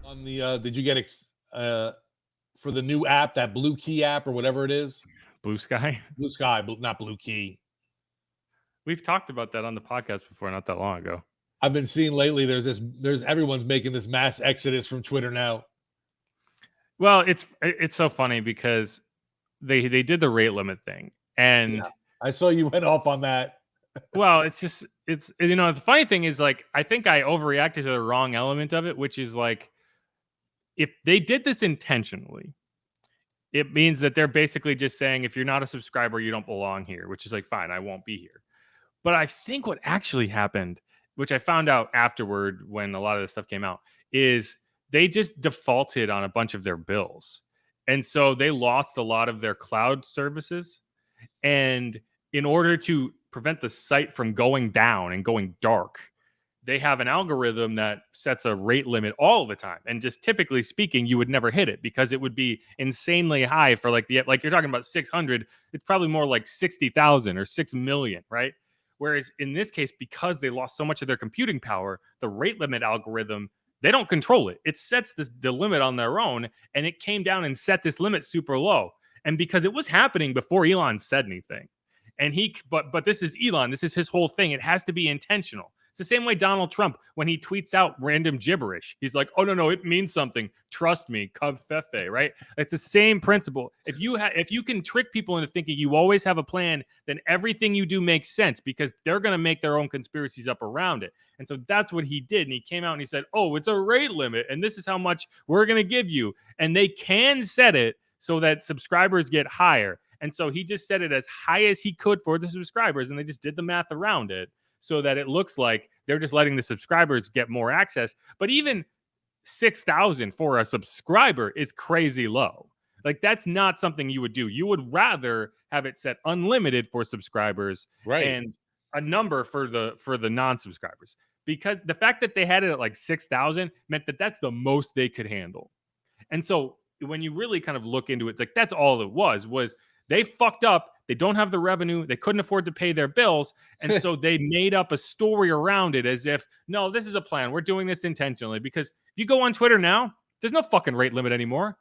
On the did you get for the new app, that Blue Key app or whatever it is? Blue Sky. Blue Sky, not Blue Key. We've talked about that on the podcast before, not that long ago. I've been seeing lately there's everyone's making this mass exodus from Twitter now. Well, it's so funny because they did the rate limit thing, and I saw you went off on that. Well, it's the funny thing is, like, I think I overreacted to the wrong element of it, which is like, if they did this intentionally, it means that they're basically just saying, if you're not a subscriber, you don't belong here, which is like, fine, I won't be here. But I think what actually happened, which I found out afterward when a lot of this stuff came out, is they just defaulted on a bunch of their bills. And so they lost a lot of their cloud services. And in order to prevent the site from going down and going dark, they have an algorithm that sets a rate limit all the time. And just typically speaking, you would never hit it because it would be insanely high for like you're talking about 600. It's probably more like 60,000 or 6 million, right? Whereas in this case, because they lost so much of their computing power, the rate limit algorithm, they don't control it. It sets the limit on their own, and it came down and set this limit super low. And because it was happening before Elon said anything, and but this is Elon, this is his whole thing. It has to be intentional. It's the same way Donald Trump, when he tweets out random gibberish, he's like, oh, no, it means something. Trust me, Cov Fefe, right? It's the same principle. If you can trick people into thinking you always have a plan, then everything you do makes sense because they're going to make their own conspiracies up around it. And so that's what he did. And he came out and he said, oh, it's a rate limit, and this is how much we're going to give you. And they can set it so that subscribers get higher. And so he just set it as high as he could for the subscribers, and they just did the math around it so that it looks like they're just letting the subscribers get more access. But even 6,000 for a subscriber is crazy low. Like, that's not something you would do. You would rather have it set unlimited for subscribers, right, and a number for the non-subscribers. Because the fact that they had it at like 6,000 meant that that's the most they could handle. And so when you really kind of look into it, it's like that's all it was they fucked up. They don't have the revenue. They couldn't afford to pay their bills. And so they made up a story around it as if, no, this is a plan. We're doing this intentionally. Because if you go on Twitter now, there's no fucking rate limit anymore.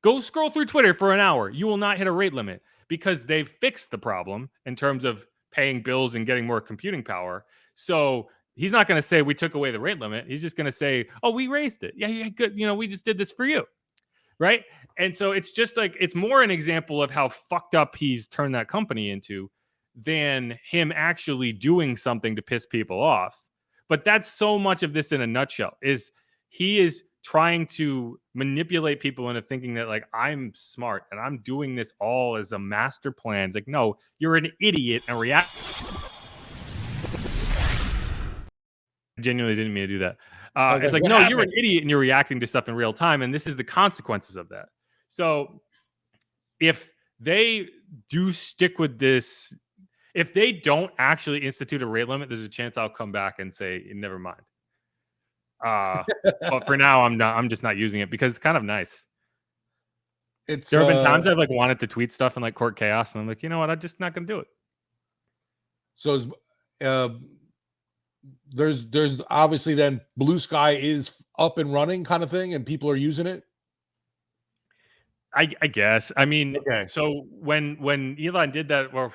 Go scroll through Twitter for an hour. You will not hit a rate limit because they've fixed the problem in terms of paying bills and getting more computing power. So he's not going to say we took away the rate limit. He's just going to say, oh, we raised it. Yeah, good. We just did this for you. Right. And so it's just like, it's more an example of how fucked up he's turned that company into than him actually doing something to piss people off. But that's so much of this in a nutshell, is he is trying to manipulate people into thinking that, like, I'm smart and I'm doing this all as a master plan. It's like, no, you're an idiot and react. I genuinely didn't mean to do that. It's like, no, you're an idiot and you're reacting to stuff in real time. And this is the consequences of that. So if they do stick with this, if they don't actually institute a rate limit, there's a chance I'll come back and say, never mind. But for now, I'm just not using it because it's kind of nice. There have been times I've like wanted to tweet stuff in like Court Chaos, and I'm like, you know what? I'm just not going to do it. So there's obviously then Blue Sky is up and running kind of thing, and people are using it. I guess. I mean, okay. So when Elon did that, well,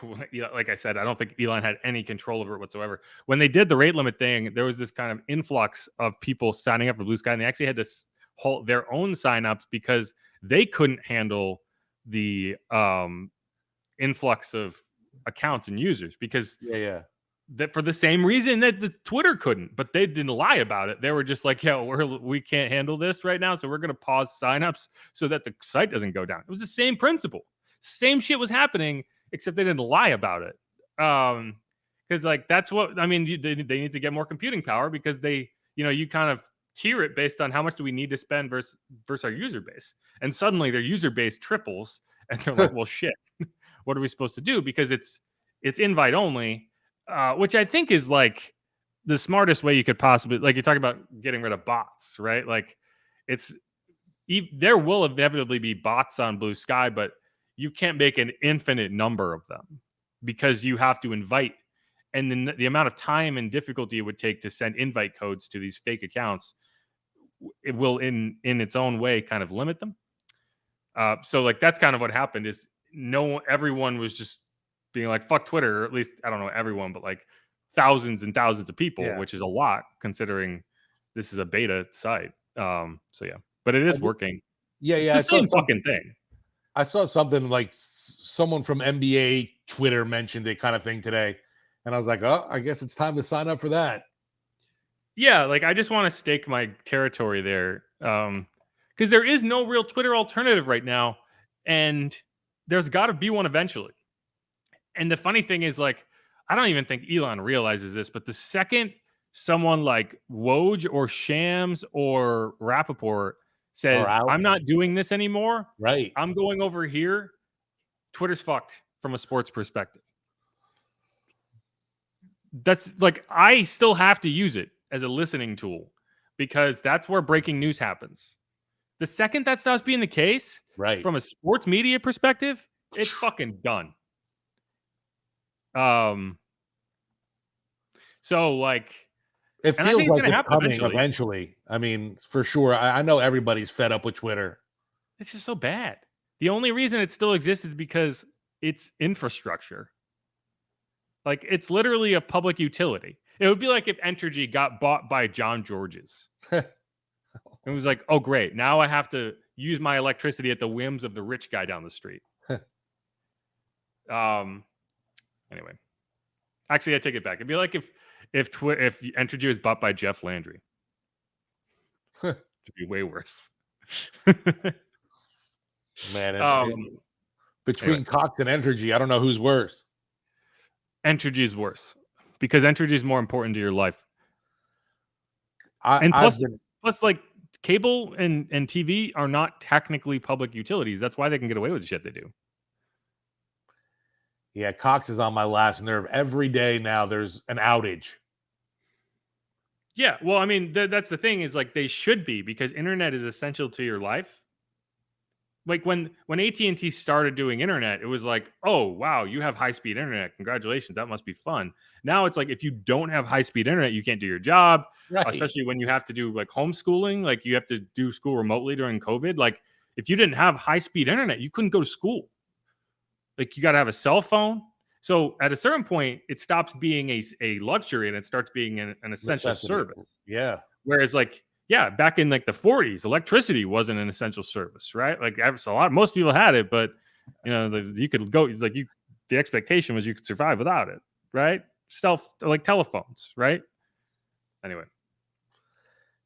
like I said, I don't think Elon had any control over it whatsoever. When they did the rate limit thing, there was this kind of influx of people signing up for Blue Sky, and they actually had to hold their own signups because they couldn't handle the influx of accounts and users because that for the same reason that the Twitter couldn't, but they didn't lie about it. They were just like, yeah, we can't handle this right now. So we're going to pause signups so that the site doesn't go down. It was the same principle. Same shit was happening, except they didn't lie about it. Cause like, that's what, I mean, they need to get more computing power because you kind of tier it based on how much do we need to spend versus our user base. And suddenly their user base triples and they're like, well, shit, what are we supposed to do? Because it's invite only. Which I think is like the smartest way you could possibly, like, you're talking about getting rid of bots, right? Like, there will inevitably be bots on Blue Sky, but you can't make an infinite number of them because you have to invite, and then the amount of time and difficulty it would take to send invite codes to these fake accounts it will in its own way kind of limit them. So like that's kind of what happened is everyone was just being like fuck Twitter, or at least I don't know everyone, but like thousands and thousands of people, which is a lot considering this is a beta site. So yeah, but it is working. Yeah, It's yeah. the same fucking thing. I saw something like someone from NBA Twitter mentioned it kind of thing today. And I was like, oh, I guess it's time to sign up for that. Yeah, like I just want to stake my territory there. Because there is no real Twitter alternative right now. And there's got to be one eventually. And the funny thing is, like, I don't even think Elon realizes this, but the second someone like Woj or Shams or Rappaport says, I'm not doing this anymore, right? I'm going over here, Twitter's fucked from a sports perspective. That's like, I still have to use it as a listening tool because that's where breaking news happens. The second that stops being the case, right, from a sports media perspective, it's fucking done. So like, it feels like it's coming eventually. eventually. I mean, for sure. I know everybody's fed up with Twitter. It's just so bad. The only reason it still exists is because it's infrastructure. Like it's literally a public utility. It would be like if Entergy got bought by John George's. It was like, oh great, now I have to use my electricity at the whims of the rich guy down the street. Anyway, actually, I take it back. It'd be like if Entergy was bought by Jeff Landry. It'd be way worse. Man, between Cox and Entergy, I don't know who's worse. Entergy is worse because Entergy is more important to your life. Plus, like cable and TV are not technically public utilities. That's why they can get away with the shit they do. Yeah, Cox is on my last nerve. Every day now there's an outage. Yeah, well, I mean, that's the thing is like they should be because internet is essential to your life. Like when AT&T started doing internet, it was like, oh, wow, you have high-speed internet. Congratulations. That must be fun. Now it's like if you don't have high-speed internet, you can't do your job, especially when you have to do like homeschooling, like you have to do school remotely during COVID. Like if you didn't have high-speed internet, you couldn't go to school. Like you got to have a cell phone. So at a certain point, it stops being a luxury and it starts being an essential service. Yeah. Whereas like, yeah, back in like the 40s, electricity wasn't an essential service, right? Like most people had it, but you know, you could go like the expectation was you could survive without it, right? Like telephones, right? Anyway.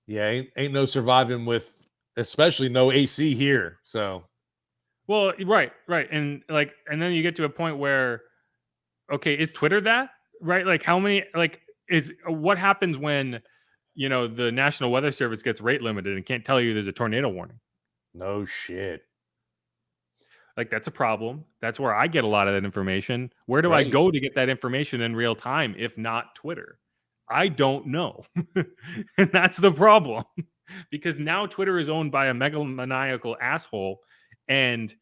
Yeah, ain't no surviving with especially no AC here. So well, right. And then you get to a point where, okay, is Twitter that? Right? Like how many what happens when you know, the National Weather Service gets rate limited and can't tell you there's a tornado warning? No shit. Like that's a problem. That's where I get a lot of that information. Where do I go to get that information in real time if not Twitter? I don't know. And that's the problem. Because now Twitter is owned by a megalomaniacal asshole and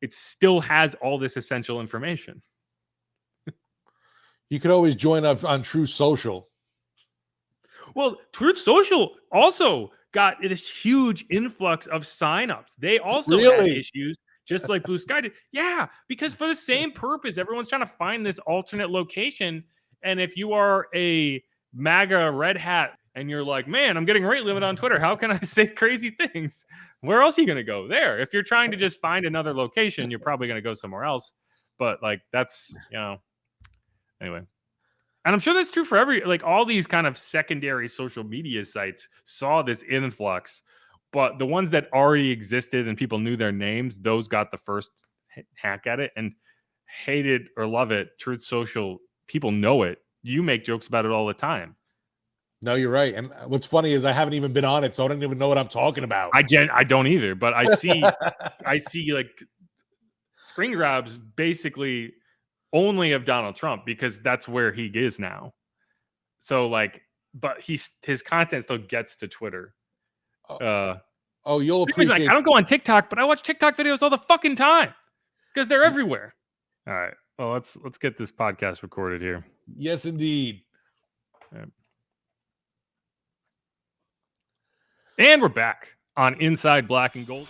it still has all this essential information. You could always join up on Truth Social. Well, Truth Social also got this huge influx of signups. They also had issues, just like Blue Sky did. Yeah, because for the same purpose, everyone's trying to find this alternate location. And if you are a MAGA red hat and you're like, man, I'm getting rate limit on Twitter. How can I say crazy things? Where else are you going to go? There. If you're trying to just find another location, you're probably going to go somewhere else. But like, that's, you know, anyway. And I'm sure that's true for all these kind of secondary social media sites saw this influx, but the ones that already existed and people knew their names, those got the first hack at it and hate it or love it. Truth Social, people know it. You make jokes about it all the time. No, you're right. And what's funny is I haven't even been on it, so I don't even know what I'm talking about. I don't either, but I see like screen grabs basically only of Donald Trump because that's where he is now. So like, but his content still gets to Twitter. You'll appreciate. Like, I don't go on TikTok, but I watch TikTok videos all the fucking time because they're everywhere. All right. Well, let's get this podcast recorded here. Yes, indeed. And we're back on Inside Black and Gold.